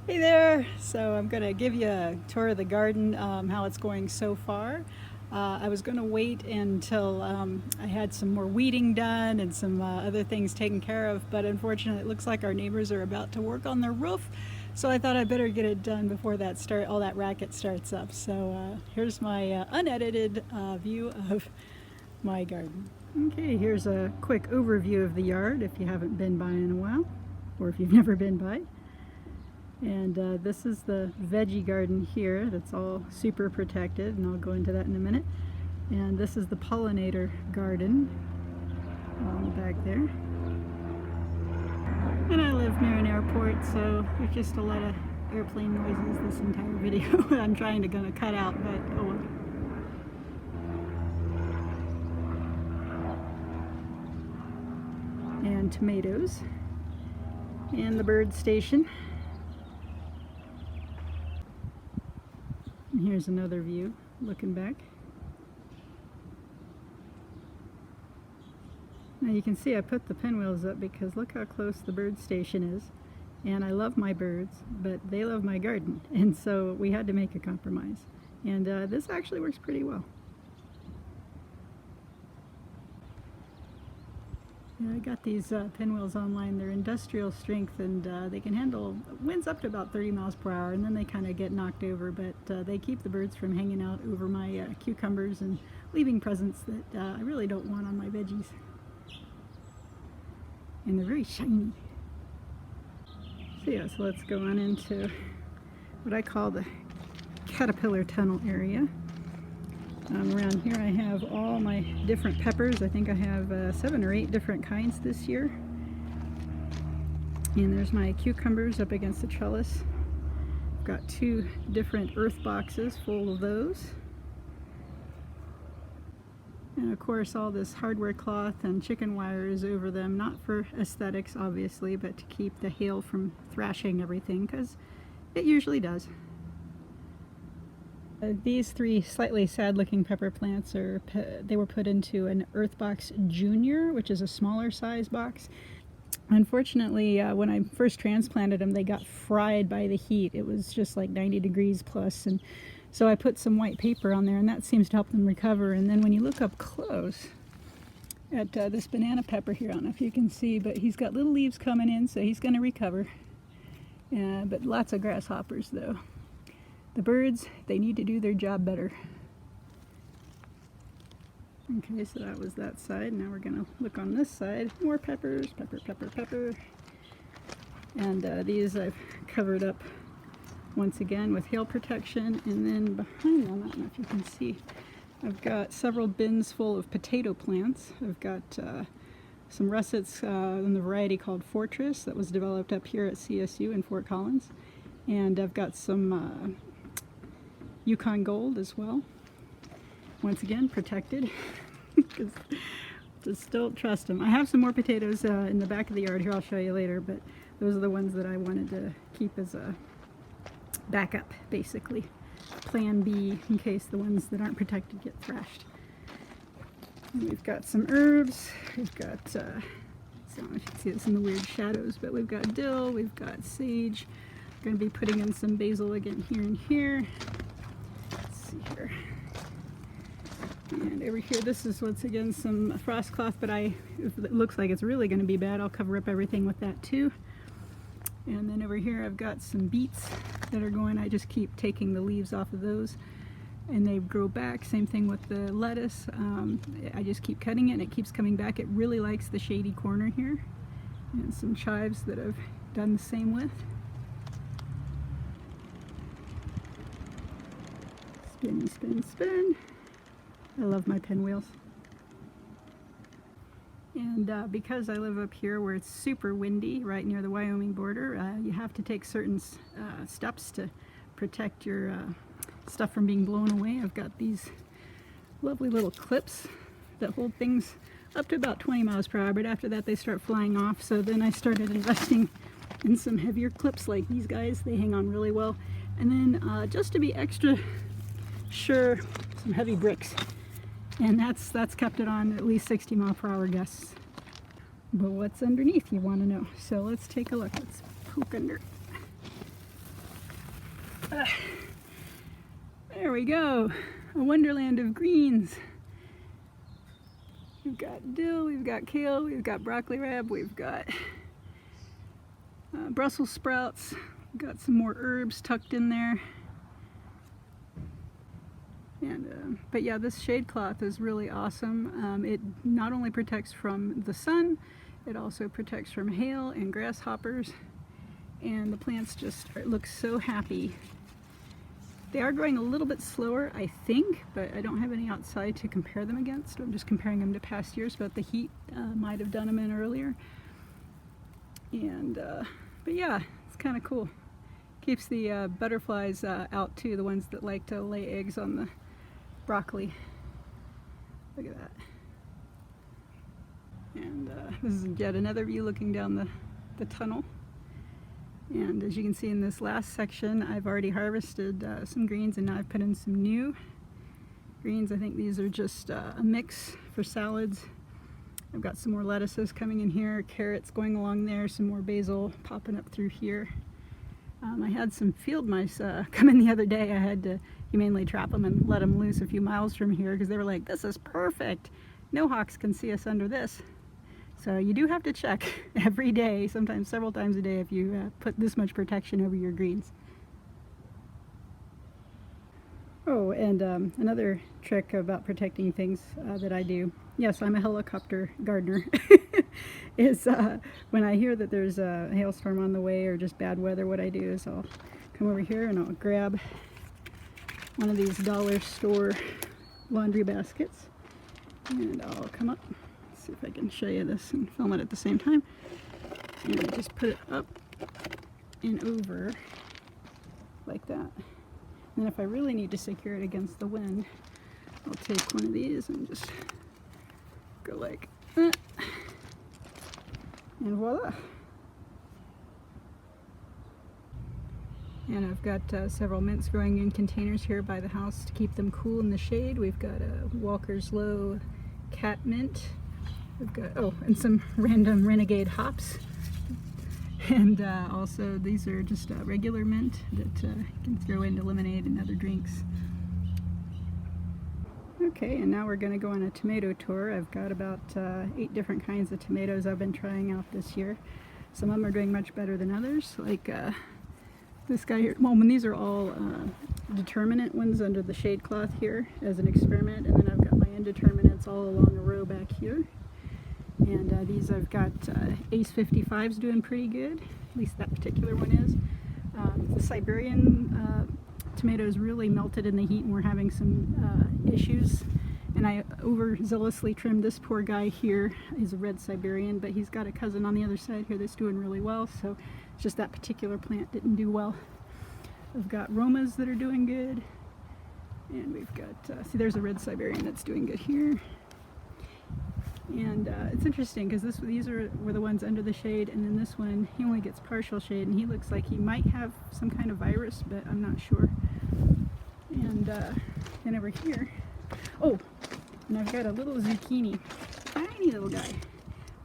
Hey there! So I'm going to give you a tour of the garden, how it's going so far. I was going to wait until I had some more weeding done and some other things taken care of, but unfortunately it looks like our neighbors are about to work on their roof, so I thought I'd better get it done before all that racket starts up. So here's my unedited view of my garden. Okay, here's a quick overview of the yard if you haven't been by in a while, or if you've never been by. And this is the veggie garden here that's all super protected, and I'll go into that in a minute. And this is the pollinator garden on the back there. And I live near an airport, so there's just a lot of airplane noises this entire video. I'm trying to cut out, but oh well. And tomatoes. And the bird station. And here's another view, looking back. Now you can see I put the pinwheels up because look how close the bird station is. And I love my birds, but they love my garden. And so we had to make a compromise. And this actually works pretty well. Yeah, I got these pinwheels online. They're industrial strength, and they can handle winds up to about 30 miles per hour, and then they kind of get knocked over, but they keep the birds from hanging out over my cucumbers and leaving presents that I really don't want on my veggies. And they're very shiny. So yeah, so let's go on into what I call the caterpillar tunnel area. Around here I have all my different peppers. I think I have 7 or 8 different kinds this year. And there's my cucumbers up against the trellis. I've got 2 different earth boxes full of those. And of course all this hardware cloth and chicken wire is over them, not for aesthetics obviously, but to keep the hail from thrashing everything, because it usually does. These 3 slightly sad-looking pepper plants they were put into an Earthbox Junior, which is a smaller size box. Unfortunately, when I first transplanted them, they got fried by the heat. It was just like 90 degrees plus, and so I put some white paper on there, and that seems to help them recover. And then when you look up close at this banana pepper here, I don't know if you can see, but he's got little leaves coming in, so he's going to recover. But lots of grasshoppers though. The birds, they need to do their job better. Okay, so that was that side. Now we're going to look on this side. More peppers, pepper, pepper, pepper. And these I've covered up once again with hail protection. And then behind them, I don't know if you can see, I've got several bins full of potato plants. I've got some russets in the variety called Fortress that was developed up here at CSU in Fort Collins. And I've got some Yukon Gold as well. Once again, protected, because just don't trust them. I have some more potatoes in the back of the yard here, I'll show you later, but those are the ones that I wanted to keep as a backup, basically. Plan B, in case the ones that aren't protected get thrashed. And we've got some herbs. We've got, I don't know if you can see this in the weird shadows, but we've got dill, we've got sage. We're going to be putting in some basil again here and here. Let's see here. And over here, this is once again some frost cloth, but if it looks like it's really going to be bad, I'll cover up everything with that too. And then over here I've got some beets that are going, I just keep taking the leaves off of those and they grow back. Same thing with the lettuce. I just keep cutting it and it keeps coming back. It really likes the shady corner here. And some chives that I've done the same with. Spin, spin, spin. I love my pinwheels. And because I live up here where it's super windy, right near the Wyoming border, you have to take certain steps to protect your stuff from being blown away. I've got these lovely little clips that hold things up to about 20 miles per hour, but after that they start flying off. So then I started investing in some heavier clips like these guys. They hang on really well. And then just to be extra sure, some heavy bricks. And that's kept it on at least 60 mile per hour gusts. But what's underneath, you want to know. So let's take a look. Let's poke under. There we go. A wonderland of greens. We've got dill, we've got kale, we've got broccoli rabe, we've got Brussels sprouts, we've got some more herbs tucked in there. And but yeah, this shade cloth is really awesome. It not only protects from the sun, it also protects from hail and grasshoppers, and the plants just look so happy. They are growing a little bit slower, I think, but I don't have any outside to compare them against. I'm just comparing them to past years, but the heat might have done them in earlier. And but yeah, it's kind of cool. Keeps the butterflies out too, the ones that like to lay eggs on the broccoli. Look at that. And this is yet another view looking down the tunnel. And as you can see in this last section, I've already harvested some greens, and now I've put in some new greens. I think these are just a mix for salads. I've got some more lettuces coming in here, carrots going along there, some more basil popping up through here. I had some field mice come in the other day. I had to humanely trap them and let them loose a few miles from here because they were like, this is perfect. No hawks can see us under this. So you do have to check every day, sometimes several times a day, if you put this much protection over your greens. Oh, and another trick about protecting things that I do, yes, I'm a helicopter gardener, is when I hear that there's a hailstorm on the way or just bad weather, what I do is I'll come over here and I'll grab one of these dollar store laundry baskets, and I'll come up. See if I can show you this and film it at the same time. And I just put it up and over like that. And then if I really need to secure it against the wind, I'll take one of these and just go like that. And voila. And I've got several mints growing in containers here by the house to keep them cool in the shade. We've got a Walker's Low cat mint. We've got, oh, and some random renegade hops. And also these are just regular mint that you can throw into lemonade and other drinks. Okay, and now we're going to go on a tomato tour. I've got about 8 different kinds of tomatoes I've been trying out this year. Some of them are doing much better than others, like this guy here. Well, and these are all determinate ones under the shade cloth here as an experiment, and then I've got my indeterminates all along a row back here. And these I've got Ace 55's doing pretty good, at least that particular one is. The Siberian tomatoes really melted in the heat and we're having some issues. And I overzealously trimmed this poor guy here. He's a red Siberian, but he's got a cousin on the other side here that's doing really well, so it's just that particular plant didn't do well. I've got Romas that are doing good, and we've got, see, there's a red Siberian that's doing good here. And it's interesting because these were the ones under the shade, and then this one, he only gets partial shade, and he looks like he might have some kind of virus, but I'm not sure. And then over here, oh, and I've got a little zucchini, tiny little guy.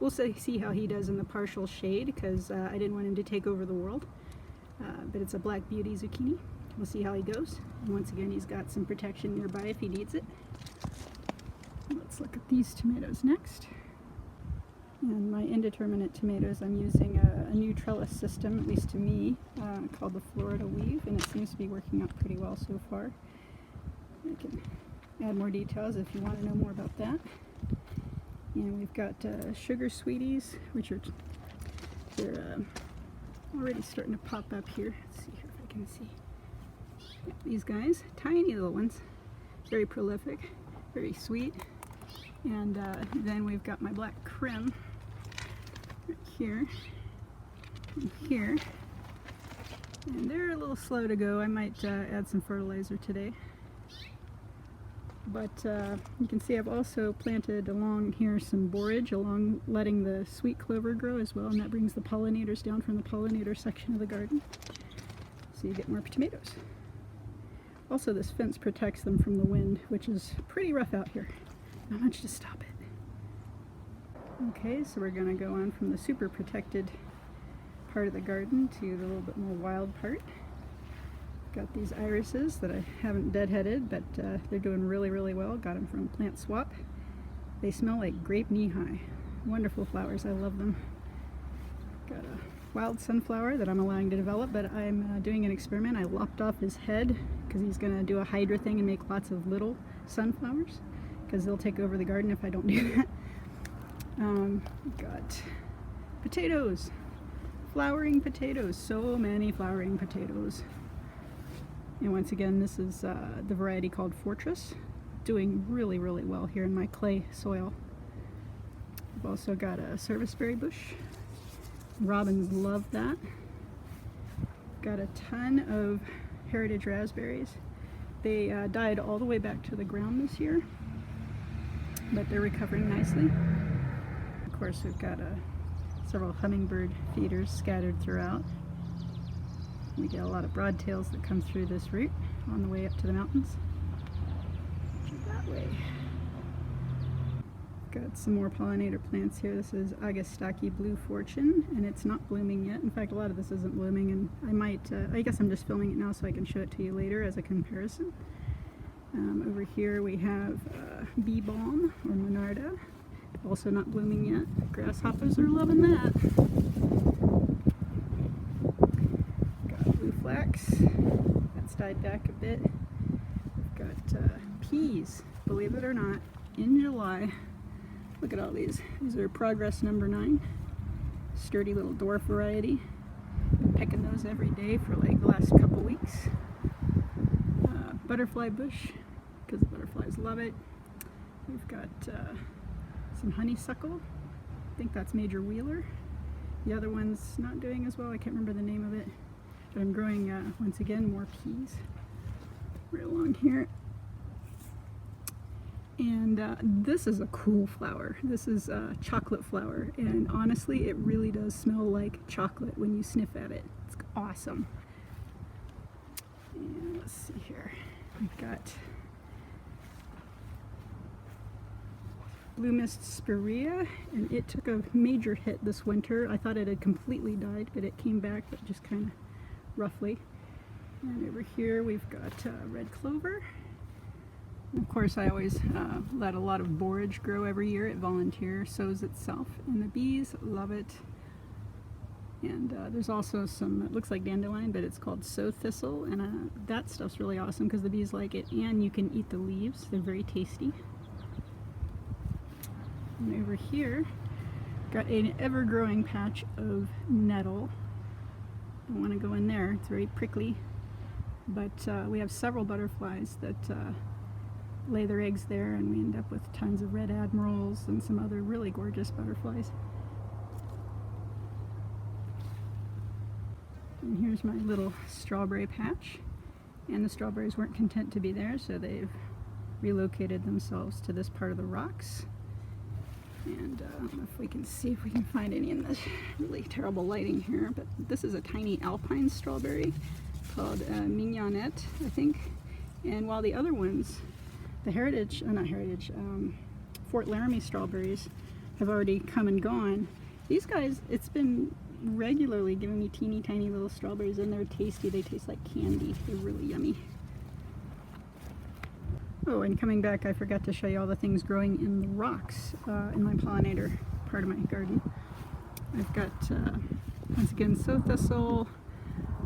We'll see how he does in the partial shade because I didn't want him to take over the world. But it's a Black Beauty zucchini. We'll see how he goes. And once again, he's got some protection nearby if he needs it. Let's look at these tomatoes next. And my indeterminate tomatoes, I'm using a new trellis system, at least to me, called the Florida Weave, and it seems to be working out pretty well so far. I can add more details if you want to know more about that. And we've got sugar sweeties, which are they're already starting to pop up here. Let's see here if I can see. Yeah, these guys, tiny little ones, very prolific, very sweet. And then we've got my black creme right here and here. And they're a little slow to go. I might add some fertilizer today. But you can see I've also planted along here some borage, along letting the sweet clover grow as well, and that brings the pollinators down from the pollinator section of the garden. So you get more tomatoes. Also, this fence protects them from the wind, which is pretty rough out here. Not much to stop it. Okay, so we're going to go on from the super protected part of the garden to the little bit more wild part. Got these irises that I haven't deadheaded, but they're doing really, really well. Got them from Plant Swap. They smell like grape knee-high. Wonderful flowers, I love them. Got a wild sunflower that I'm allowing to develop, but I'm doing an experiment. I lopped off his head because he's going to do a hydra thing and make lots of little sunflowers, because they'll take over the garden if I don't do that. Got potatoes, flowering potatoes, so many flowering potatoes. And once again, this is the variety called Fortress, doing really, really well here in my clay soil. I've also got a serviceberry bush. Robins love that. Got a ton of heritage raspberries. They died all the way back to the ground this year, but they're recovering nicely. Of course, we've got several hummingbird feeders scattered throughout. We get a lot of broadtails that come through this route on the way up to the mountains. That way. Got some more pollinator plants here. This is Agastaki Blue Fortune, and it's not blooming yet. In fact, a lot of this isn't blooming, and I might, I guess I'm just filming it now so I can show it to you later as a comparison. Over here we have bee balm, or monarda, also not blooming yet. Grasshoppers are loving that. Got blue flax, that's died back a bit. We've got peas, believe it or not, in July. Look at all these. These are progress number 9. Sturdy little dwarf variety. Been picking those every day for like the last couple weeks. Butterfly bush, because the butterflies love it. We've got some honeysuckle. I think that's Major Wheeler. The other one's not doing as well. I can't remember the name of it. But I'm growing, once again, more peas right along here. And this is a cool flower. This is a chocolate flower, and honestly it really does smell like chocolate when you sniff at it. It's awesome. And let's see here. We've got Blue Mist Spirea, and it took a major hit this winter. I thought it had completely died, but it came back, but just kind of roughly. And over here we've got red clover. Of course, I always let a lot of borage grow every year. It volunteer sows itself, and the bees love it. And there's also some, it looks like dandelion, but it's called sow thistle, and that stuff's really awesome because the bees like it, and you can eat the leaves. They're very tasty. And over here, got an ever-growing patch of nettle. I want to go in there. It's very prickly, but we have several butterflies that lay their eggs there, and we end up with tons of red admirals and some other really gorgeous butterflies. And here's my little strawberry patch, and the strawberries weren't content to be there, so they've relocated themselves to this part of the rocks. And I don't know if we can see if we can find any in this really terrible lighting here, but this is a tiny alpine strawberry called Mignonette, I think. And while the other ones, the heritage, not heritage, Fort Laramie strawberries have already come and gone, these guys, it's been regularly giving me teeny tiny little strawberries, and they're tasty. They taste like candy. They're really yummy. Oh, and coming back, I forgot to show you all the things growing in the rocks in my pollinator part of my garden. I've got, once again, sow thistle.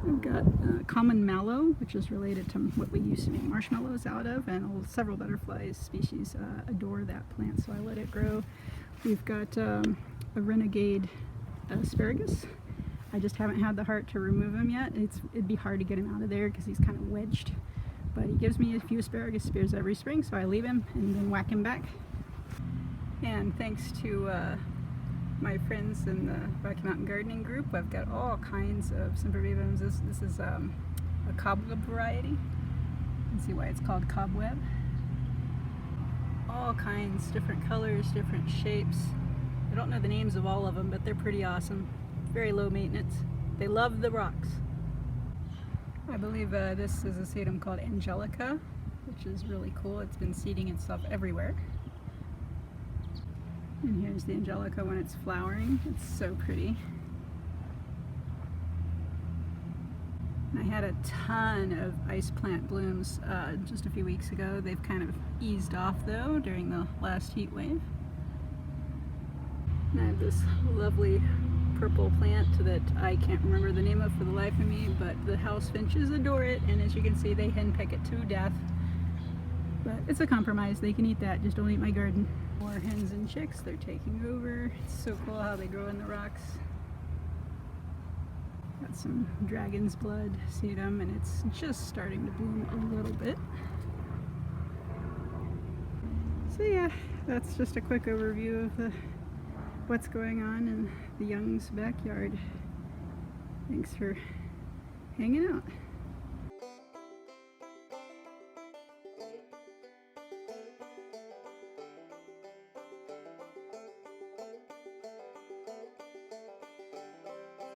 I've got common mallow, which is related to what we used to make marshmallows out of, and several butterflies species adore that plant, so I let it grow. We've got a renegade asparagus. I just haven't had the heart to remove him yet. It'd be hard to get him out of there because he's kind of wedged, but he gives me a few asparagus spears every spring, so I leave him and then whack him back. And thanks to my friends in the Rocky Mountain Gardening Group, I've got all kinds of Sempervivums. This is a cobweb variety. You can see why it's called cobweb. All kinds, different colors, different shapes. I don't know the names of all of them, but they're pretty awesome. Very low maintenance. They love the rocks. I believe this is a sedum called Angelica, which is really cool. It's been seeding itself everywhere. And here's the Angelica when it's flowering. It's so pretty. I had a ton of ice plant blooms just a few weeks ago. They've kind of eased off though during the last heat wave. And I have this lovely purple plant that I can't remember the name of for the life of me, but the house finches adore it, and as you can see they henpeck it to death. But it's a compromise, they can eat that, just don't eat my garden. More hens and chicks, they're taking over. It's so cool how they grow in the rocks. Got some dragon's blood sedum, and it's just starting to bloom a little bit. So yeah, that's just a quick overview of what's going on in the Young's backyard. Thanks for hanging out.